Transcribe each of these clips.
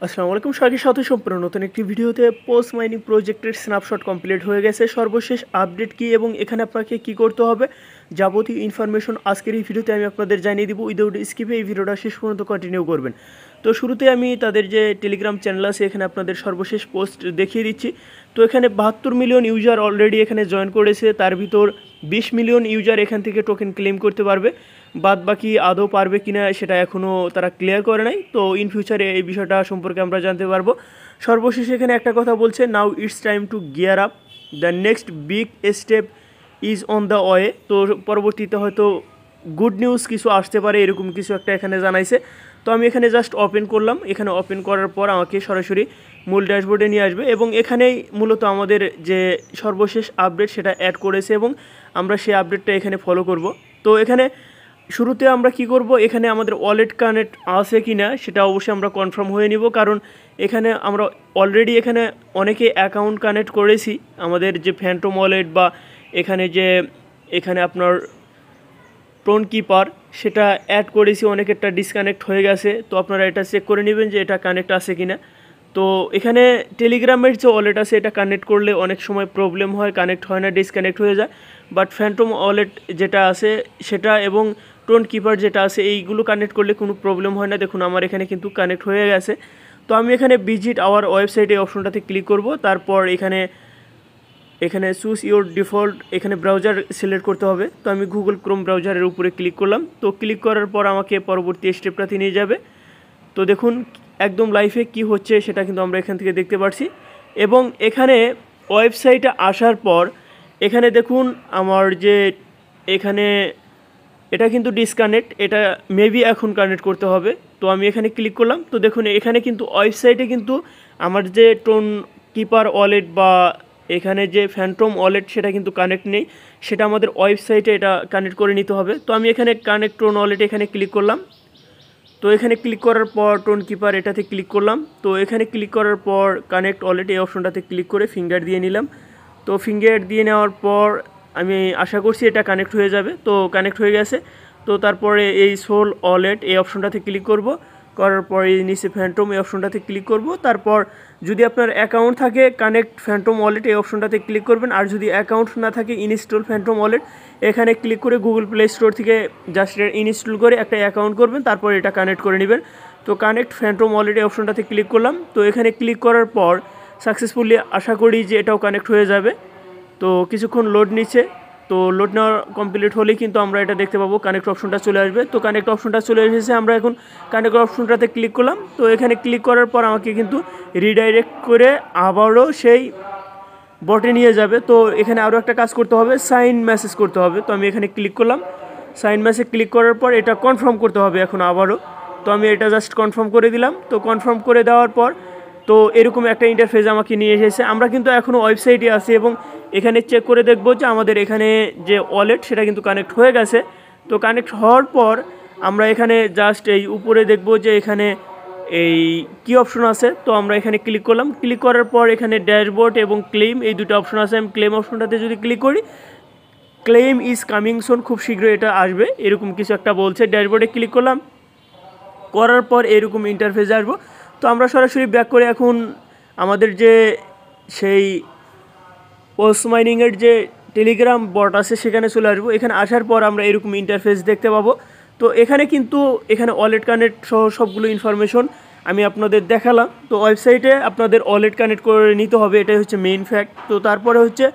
আসসালামু আলাইকুম, সবাইকে সাথে সম্পূর্ণ নতুন একটি ভিডিওতে পোস্ট মাইনিং প্রজেক্টের স্ন্যাপশট কমপ্লিট হয়ে গেছে। সর্বশেষ আপডেট কি এবং এখানে আপনাকে কি করতে হবে যাবতীয় ইনফরমেশন আজকের এই ভিডিওতে আমি আপনাদের জানিয়ে দিব। উইদাউট স্কিপে এই ভিডিওটা শেষ পর্যন্ত কন্টিনিউ করবেন। তো শুরুতে আমি তাদের যে টেলিগ্রাম চ্যানেল আছে এখানে আপনাদের সর্বশেষ পোস্ট দেখিয়ে দিচ্ছি। তো এখানে 72 মিলিয়ন ইউজার অলরেডি এখানে জয়েন করেছে, তার ভিতর 20 মিলিয়ন ইউজার এখান থেকে টোকেন ক্লেম করতে পারবে। বাদ বাকি আদৌ পারবে কিনা সেটা এখনও তারা ক্লিয়ার করে নাই। তো ইন ফিউচারে এই বিষয়টা সম্পর্কে আমরা জানতে পারবো। সর্বশেষ এখানে একটা কথা বলছে, now it's time to gear up, the next big step is on the way. তো পরবর্তীতে হয়তো গুড নিউজ কিছু আসতে পারে, এরকম কিছু একটা এখানে জানাইছে। তো আমি এখানে জাস্ট ওপেন করলাম। এখানে ওপেন করার পর আমাকে সরাসরি মূল ড্যাশবোর্ডে নিয়ে আসবে এবং এখানেই মূলত আমাদের যে সর্বশেষ আপডেট সেটা অ্যাড করেছে এবং আমরা সেই আপডেটটা এখানে ফলো করব। তো এখানে শুরুতে আমরা কি করব, এখানে আমাদের ওয়ালেট কানেক্ট আছে কি না সেটা অবশ্যই আমরা কনফার্ম হয়ে নিব, কারণ এখানে আমরা অলরেডি এখানে অনেকে অ্যাকাউন্ট কানেক্ট করেছি আমাদের যে ফ্যান্টম ওয়ালেট বা এখানে আপনার টোন কিপার সেটা অ্যাড করেছি, অনেকেরটা ডিসকানেক্ট হয়ে গেছে। তো আপনারা এটা চেক করে নেবেন যে এটা কানেক্ট আছে কি না। তো এখানে টেলিগ্রামের যে ওয়ালেট আছে এটা কানেক্ট করলে অনেক সময় প্রবলেম হয়, কানেক্ট হয় না, ডিসকানেক্ট হয়ে যায়। বাট ফ্যান্টম ওয়ালেট যেটা আছে সেটা এবং টোন কিপার যেটা আছে এইগুলো কানেক্ট করলে কোনো প্রবলেম হয় না। দেখুন আমার এখানে কিন্তু কানেক্ট হয়ে গেছে। তো আমি এখানে ভিজিট আওয়ার ওয়েবসাইট এই অপশনটাতে ক্লিক করব। তারপর এখানে চুজ ইওর ডিফল্ট এখানে ব্রাউজার সিলেক্ট করতে হবে। তো আমি গুগল ক্রোম ব্রাউজারের উপরে ক্লিক করলাম। তো ক্লিক করার পর আমাকে পরবর্তী স্টেপটাতে নিয়ে যাবে। তো দেখুন একদম লাইভে কি হচ্ছে সেটা কিন্তু আমরা এখান থেকে দেখতে পাচ্ছি। এবং এখানে ওয়েবসাইটে আসার পর এখানে দেখুন আমার যে এখানে এটা কিন্তু ডিসকানেক্ট, এটা মেবি এখন কানেক্ট করতে হবে। তো আমি এখানে ক্লিক করলাম। তো দেখুন এখানে কিন্তু ওয়েবসাইটে কিন্তু আমার যে টোন কিপার ওয়ালেট বা এখানে যে ফ্যান্টম ওয়ালেট সেটা কিন্তু কানেক্ট নেই, সেটা আমাদের ওয়েবসাইটে এটা কানেক্ট করে নিতে হবে। তো আমি এখানে কানেক্ট টোন ওয়ালেট এখানে ক্লিক করলাম। তো এখানে ক্লিক করার পর টোন কিপার এটাতে ক্লিক করলাম। তো এখানে ক্লিক করার পর কানেক্ট ওয়ালেট এই অপশনটাতে ক্লিক করে ফিঙ্গার দিয়ে নিলাম। তো ফিঙ্গার দিয়ে নেওয়ার পর আমি আশা করছি এটা কানেক্ট হয়ে যাবে। তো কানেক্ট হয়ে গেছে। তো তারপরে এই সোল ওয়ালেট এই অপশনটাতে ক্লিক করব, করার পর এই নিচে ফ্যান্টম এই অপশনটাতে ক্লিক করব। তারপর যদি আপনার অ্যাকাউন্ট থাকে কানেক্ট ফ্যান্টম ওয়ালেট এই অপশনটাতে ক্লিক করবেন, আর যদি অ্যাকাউন্ট না থাকে ইনস্টল ফ্যান্টম ওয়ালেট এখানে ক্লিক করে গুগল প্লে স্টোর থেকে জাস্ট ইনস্টল করে একটা অ্যাকাউন্ট করবেন, তারপর এটা কানেক্ট করে নেবেন। তো কানেক্ট ফ্যান্টম ওয়ালেট এই অপশনটাতে ক্লিক করলাম। তো এখানে ক্লিক করার পর সাকসেসফুলি আশা করি যে এটাও কানেক্ট হয়ে যাবে। তো কিছুক্ষণ লোড নিচ্ছে। তো লোড নেওয়ার কমপ্লিট হলেই কিন্তু আমরা এটা দেখতে পাবো কানেক্ট অপশনটা চলে আসবে। তো কানেক্ট অপশনটা চলে এসেছে, আমরা এখন কানেক্ট অপশনটাতে ক্লিক করলাম। তো এখানে ক্লিক করার পর আমাকে কিন্তু রিডাইরেক্ট করে আবারও সেই বটে নিয়ে যাবে। তো এখানে আরও একটা কাজ করতে হবে, সাইন মেসেজ করতে হবে। তো আমি এখানে ক্লিক করলাম। সাইন মেসেজ ক্লিক করার পর এটা কনফার্ম করতে হবে এখন আবারও। তো আমি এটা জাস্ট কনফার্ম করে দিলাম। তো কনফার্ম করে দেওয়ার পর তো এরকম একটা ইন্টারফেস আমাকে নিয়ে এসেছে। আমরা কিন্তু এখনও ওয়েবসাইটে আছি এবং এখানে চেক করে দেখবো যে আমাদের এখানে যে ওয়ালেট সেটা কিন্তু কানেক্ট হয়ে গেছে। তো কানেক্ট হওয়ার পর আমরা এখানে জাস্ট এই উপরে দেখবো যে এখানে এই কি অপশন আছে। তো আমরা এখানে ক্লিক করলাম। ক্লিক করার পর এখানে ড্যাশবোর্ড এবং ক্লেম এই দুটো অপশন আছে। আমি ক্লেম অপশনটাতে যদি ক্লিক করি, ক্লেম ইজ কামিং সুন, খুব শীঘ্রই এটা আসবে এরকম কিছু একটা বলছে। ড্যাশবোর্ডে ক্লিক করলাম, করার পর এরকম ইন্টারফেসে আসবো। তো আমরা সরাসরি ব্যাক করে এখন আমাদের যে সেই পোস্ট মাইনিংয়ের যে টেলিগ্রাম বট আছে সেখানে চলে আসবো। এখানে আসার পর আমরা এরকম ইন্টারফেস দেখতে পাবো। তো এখানে কিন্তু এখানে ওয়ালেট কানেক্ট সহ সবগুলো ইনফরমেশন আমি আপনাদের দেখালাম। তো ওয়েবসাইটে আপনাদের ওয়ালেট কানেক্ট করে নিতে হবে, এটাই হচ্ছে মেইন ফ্যাক্ট। তো তারপরে হচ্ছে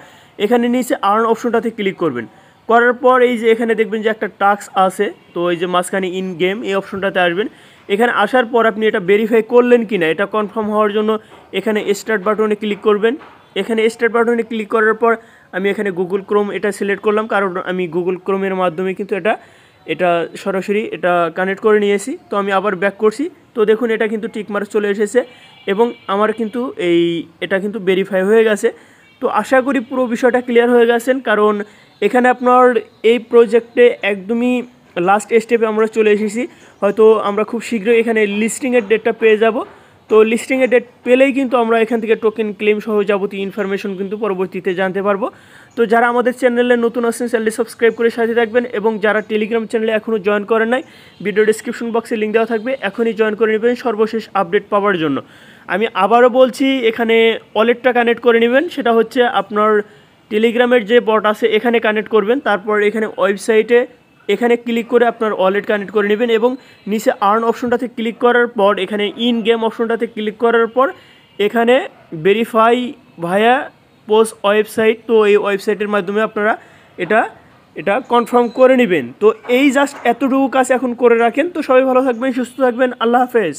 এখানে নিচে আর্ন অপশনটাতে ক্লিক করবেন। করার পর এই যে এখানে দেখবেন যে একটা টাস্ক আছে, তো এই যে মাঝখানে ইন গেম এই অপশনটাতে আসবেন। এখানে আসার পর আপনি এটা ভেরিফাই করলেন কি না এটা কনফার্ম হওয়ার জন্য এখানে স্টার্ট বাটনে ক্লিক করবেন। এখানে স্টার্ট বাটনে ক্লিক করার পর আমি এখানে গুগল ক্রোম এটা সিলেক্ট করলাম, কারণ আমি গুগল ক্রোমের মাধ্যমে কিন্তু এটা সরাসরি এটা কানেক্ট করে নিয়েছি। তো আমি আবার ব্যাক করছি। তো দেখুন এটা কিন্তু টিকমার্ক চলে এসেছে এবং আমার কিন্তু এটা কিন্তু ভেরিফাই হয়ে গেছে। তো আশা করি পুরো বিষয়টা ক্লিয়ার হয়ে গেছেন, কারণ এখানে আপনার এই প্রজেক্টে একদমই লাস্ট স্টেপে আমরা চলে এসেছি। হয়তো আমরা খুব শীঘ্রই এখানে লিস্টিংয়ের ডেটটা পেয়ে যাব। তো লিস্টিংয়ের ডেট পেলেই কিন্তু আমরা এখান থেকে টোকেন ক্লেম সহ যাবতীয় ইনফরমেশন কিন্তু পরবর্তীতে জানতে পারবো। তো যারা আমাদের চ্যানেলে নতুন আছেন চ্যানেলটি সাবস্ক্রাইব করে সাথে থাকবেন, এবং যারা টেলিগ্রাম চ্যানেলে এখনও জয়েন করেন নাই ভিডিও ডেসক্রিপশন বক্সে লিঙ্ক দেওয়া থাকবে, এখনই জয়েন করে নেবেন সর্বশেষ আপডেট পাওয়ার জন্য। আমি আবারও বলছি, এখানে ওয়ালেটটা কানেক্ট করে নেবেন, সেটা হচ্ছে আপনার টেলিগ্রামের যে বট আছে এখানে কানেক্ট করবেন, তারপর এখানে ওয়েবসাইটে এখানে ক্লিক করে আপনার ওয়ালেট কানেক্ট করে নেবেন, এবং নিচে আর্ন অপশনটাতে ক্লিক করার পর এখানে ইন গেম অপশনটাতে ক্লিক করার পর এখানে ভেরিফাই ভায়া পোস্ট ওয়েবসাইট, তো এই ওয়েবসাইটের মাধ্যমে আপনারা এটা কনফার্ম করে নেবেন। তো এই জাস্ট এতটুকু কাজ এখন করে রাখেন। তো সবাই ভালো থাকবেন, সুস্থ থাকবেন, আল্লাহ হাফেজ।